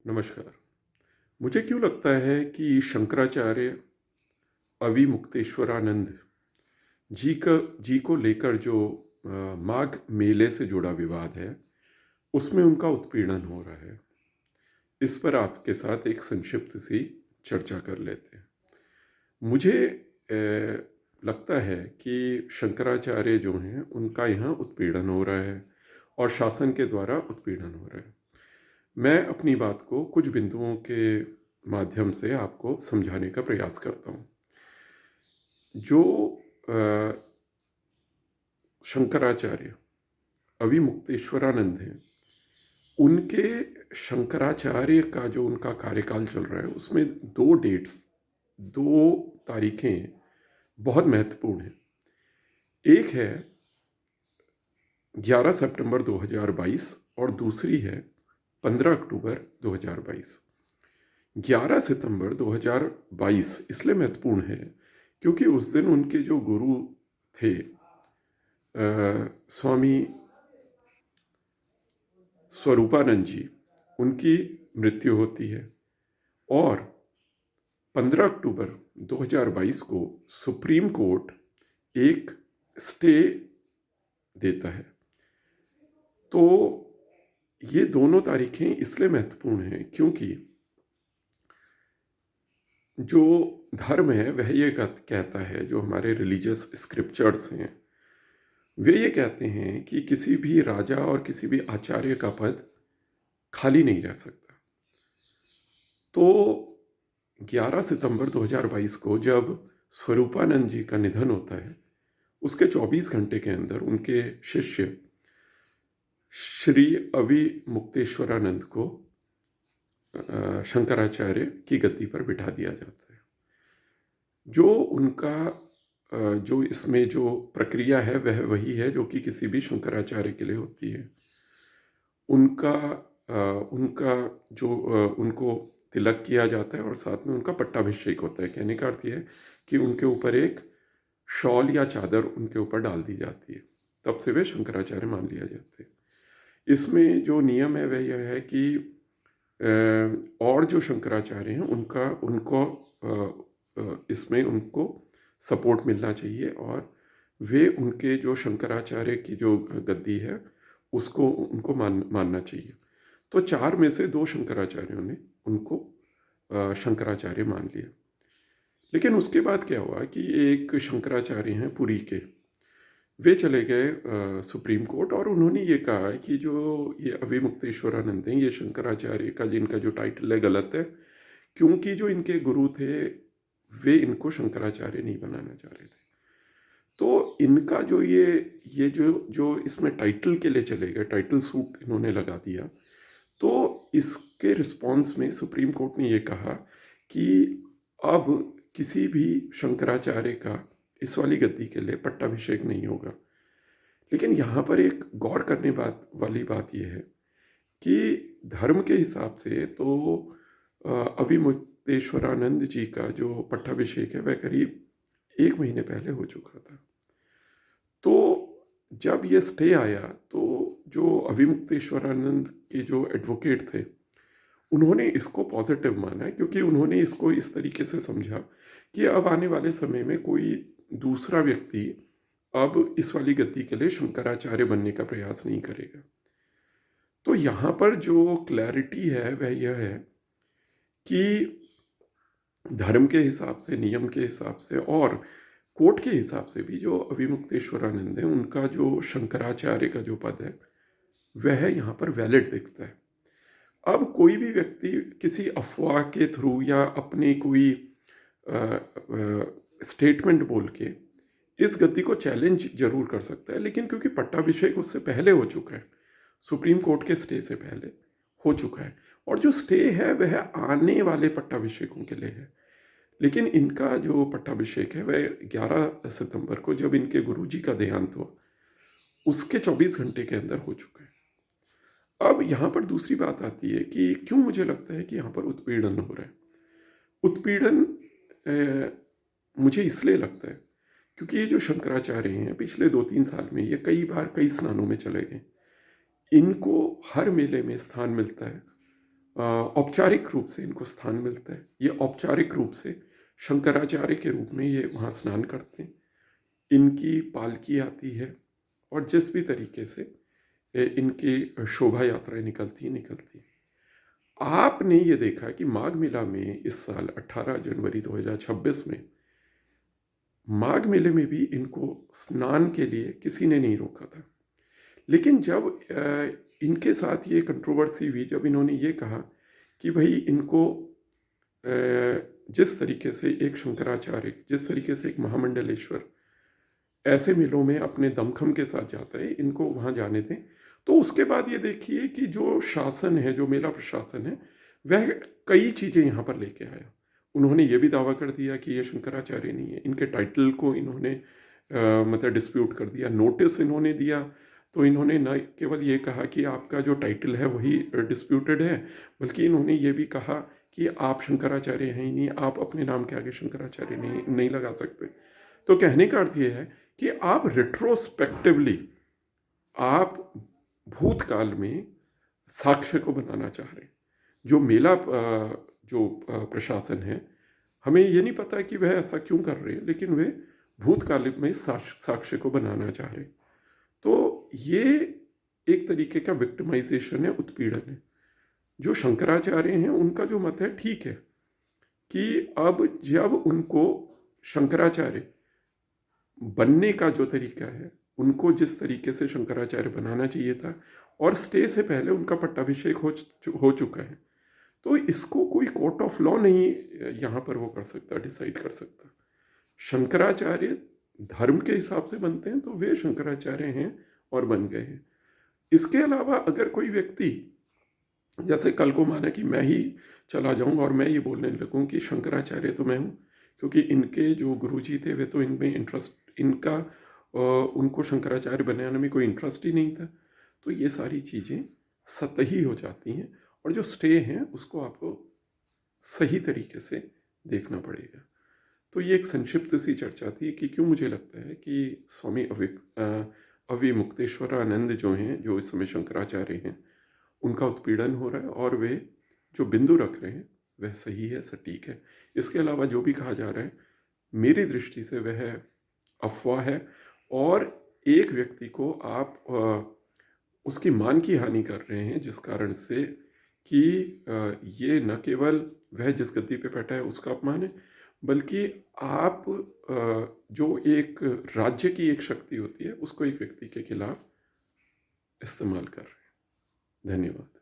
नमस्कार। मुझे क्यों लगता है कि शंकराचार्य अविमुक्तेश्वरानंद जी को लेकर जो माघ मेले से जुड़ा विवाद है, उसमें उनका उत्पीड़न हो रहा है। इस पर आपके साथ एक संक्षिप्त सी चर्चा कर लेते हैं। मुझे लगता है कि शंकराचार्य जो हैं, उनका यहाँ उत्पीड़न हो रहा है और शासन के द्वारा उत्पीड़न हो रहा है। मैं अपनी बात को कुछ बिंदुओं के माध्यम से आपको समझाने का प्रयास करता हूँ। जो शंकराचार्य अविमुक्तेश्वरानंद हैं, उनके शंकराचार्य का जो उनका कार्यकाल चल रहा है, उसमें दो तारीखें बहुत महत्वपूर्ण हैं। एक है 11 सितंबर 2022 और दूसरी है 15 अक्टूबर 2022। 11 सितंबर 2022 इसलिए महत्वपूर्ण है क्योंकि उस दिन उनके जो गुरु थे स्वामी स्वरूपानंद जी, उनकी मृत्यु होती है और 15 अक्टूबर 2022 को सुप्रीम कोर्ट एक स्टे देता है। तो ये दोनों तारीखें इसलिए महत्वपूर्ण हैं क्योंकि जो धर्म है वह ये कहता है, जो हमारे रिलीजियस स्क्रिप्चर्स हैं वे ये कहते हैं कि किसी भी राजा और किसी भी आचार्य का पद खाली नहीं रह सकता। तो 11 सितंबर 2022 को जब स्वरूपानंद जी का निधन होता है, उसके 24 घंटे के अंदर उनके शिष्य श्री अविमुक्तेश्वरानंद को शंकराचार्य की गद्दी पर बिठा दिया जाता है। जो उनका जो इसमें जो प्रक्रिया है वह वही है जो कि किसी भी शंकराचार्य के लिए होती है। उनका उनका जो उनको तिलक किया जाता है और साथ में उनका पट्टाभिषेक होता है। कहने का अर्थ ये है कि उनके ऊपर एक शॉल या चादर उनके ऊपर डाल दी जाती है, तब से वे शंकराचार्य मान लिया जाते हैं। इसमें जो नियम है वह यह है कि और जो शंकराचार्य हैं उनको इसमें उनको सपोर्ट मिलना चाहिए और वे उनके जो शंकराचार्य की जो गद्दी है उसको उनको मानना चाहिए। तो 4 में से 2 शंकराचार्यों ने उनको शंकराचार्य मान लिया। लेकिन उसके बाद क्या हुआ कि एक शंकराचार्य हैं पुरी के, वे चले गए सुप्रीम कोर्ट और उन्होंने ये कहा कि जो ये अविमुक्तेश्वरानंद हैं, ये शंकराचार्य का जिनका जो टाइटल है गलत है, क्योंकि जो इनके गुरु थे वे इनको शंकराचार्य नहीं बनाना चाह रहे थे। तो इनका जो ये जो इसमें टाइटल के लिए चले गए, टाइटल सूट इन्होंने लगा दिया। तो इसके रिस्पॉन्स में सुप्रीम कोर्ट ने ये कहा कि अब किसी भी शंकराचार्य का इस वाली गद्दी के लिए पट्टाभिषेक नहीं होगा। लेकिन यहाँ पर एक गौर करने वाली बात यह है कि धर्म के हिसाब से तो अविमुक्तेश्वरानंद जी का जो पट्टाभिषेक है वह करीब 1 महीने पहले हो चुका था। तो जब ये स्टे आया तो जो अविमुक्तेश्वरानंद के जो एडवोकेट थे उन्होंने इसको पॉजिटिव माना, क्योंकि उन्होंने इसको इस तरीके से समझा कि अब आने वाले समय में कोई दूसरा व्यक्ति अब इस वाली गद्दी के लिए शंकराचार्य बनने का प्रयास नहीं करेगा। तो यहाँ पर जो क्लैरिटी है वह यह है कि धर्म के हिसाब से, नियम के हिसाब से और कोर्ट के हिसाब से भी जो अविमुक्तेश्वरानंद है उनका जो शंकराचार्य का जो पद है वह यहाँ पर वैलिड दिखता है। अब कोई भी व्यक्ति किसी अफवाह के थ्रू या अपने कोई स्टेटमेंट बोल के इस गद्दी को चैलेंज जरूर कर सकता है, लेकिन क्योंकि पट्टाभिषेक उससे पहले हो चुका है, सुप्रीम कोर्ट के स्टे से पहले हो चुका है और जो स्टे है वह आने वाले पट्टाभिषेकों के लिए है। लेकिन इनका जो पट्टाभिषेक है वह 11 सितंबर को जब इनके गुरुजी का देहांत हुआ उसके 24 घंटे के अंदर हो चुका है। अब यहाँ पर दूसरी बात आती है कि क्यों मुझे लगता है कि यहाँ पर उत्पीड़न हो रहा है। उत्पीड़न मुझे इसलिए लगता है क्योंकि ये जो शंकराचार्य हैं पिछले 2-3 साल में ये कई बार कई स्नानों में चले गए। इनको हर मेले में स्थान मिलता है औपचारिक रूप से इनको स्थान मिलता है। ये औपचारिक रूप से शंकराचार्य के रूप में ये वहाँ स्नान करते हैं। इनकी पालकी आती है और जिस भी तरीके से इनकी शोभा यात्राएं निकलती। आपने ये देखा कि माघ मेला में इस साल 18 जनवरी 2026 में माघ मेले में भी इनको स्नान के लिए किसी ने नहीं रोका था। लेकिन जब इनके साथ ये कंट्रोवर्सी हुई, जब इन्होंने ये कहा कि भाई इनको जिस तरीके से एक शंकराचार्य, जिस तरीके से एक महामंडलेश्वर ऐसे मेलों में अपने दमखम के साथ जाता है, इनको वहाँ जाने दें। तो उसके बाद ये देखिए कि जो शासन है, जो मेला प्रशासन है, वह कई चीज़ें यहाँ पर लेके आया। उन्होंने ये भी दावा कर दिया कि ये शंकराचार्य नहीं है। इनके टाइटल को इन्होंने मतलब डिस्प्यूट कर दिया। नोटिस इन्होंने दिया तो इन्होंने न केवल ये कहा कि आपका जो टाइटल है वही डिस्प्यूटेड है, बल्कि इन्होंने ये भी कहा कि आप शंकराचार्य हैं ही नहीं, आप अपने नाम के आगे शंकराचार्य नहीं लगा सकते। तो कहने का अर्थ ये है कि आप रिट्रोस्पेक्टिवली आप भूतकाल में साक्ष्य को बनाना चाह रहे हैं। जो मेला जो प्रशासन है, हमें ये नहीं पता कि वह ऐसा क्यों कर रहे हैं, लेकिन वे भूतकाल में साक्ष्य को बनाना चाह रहे हैं। तो ये एक तरीके का विक्टिमाइजेशन है, उत्पीड़न है। जो शंकराचार्य हैं उनका जो मत है ठीक है कि अब जब उनको शंकराचार्य बनने का जो तरीका है, उनको जिस तरीके से शंकराचार्य बनाना चाहिए था और स्टे से पहले उनका पट्टाभिषेक हो चुका है, तो इसको कोई कोर्ट ऑफ लॉ नहीं यहाँ पर वो कर सकता, डिसाइड कर सकता। शंकराचार्य धर्म के हिसाब से बनते हैं तो वे शंकराचार्य हैं और बन गए हैं। इसके अलावा अगर कोई व्यक्ति जैसे कल को माना कि मैं ही चला जाऊं और मैं ये बोलने लगूं कि शंकराचार्य तो मैं हूं, क्योंकि इनके जो गुरुजी थे वे तो इनमें इंटरेस्ट, इनका उनको शंकराचार्य बनाने में कोई इंटरेस्ट ही नहीं था, तो ये सारी चीज़ें सतही हो जाती हैं और जो स्टे हैं उसको आपको सही तरीके से देखना पड़ेगा। तो ये एक संक्षिप्त सी चर्चा थी कि क्यों मुझे लगता है कि स्वामी अविमुक्तेश्वरानंद जो हैं, जो इस समय शंकराचार्य हैं, उनका उत्पीड़न हो रहा है और वे जो बिंदु रख रहे हैं वह सही है, सटीक है। इसके अलावा जो भी कहा जा रहा है मेरी दृष्टि से वह अफवाह है और एक व्यक्ति को आप उसकी मान की हानि कर रहे हैं, जिस कारण से कि ये न केवल वह जिस गद्दी पे बैठा है उसका अपमान है, बल्कि आप जो एक राज्य की एक शक्ति होती है उसको एक व्यक्ति के खिलाफ इस्तेमाल कर रहे हैं। धन्यवाद।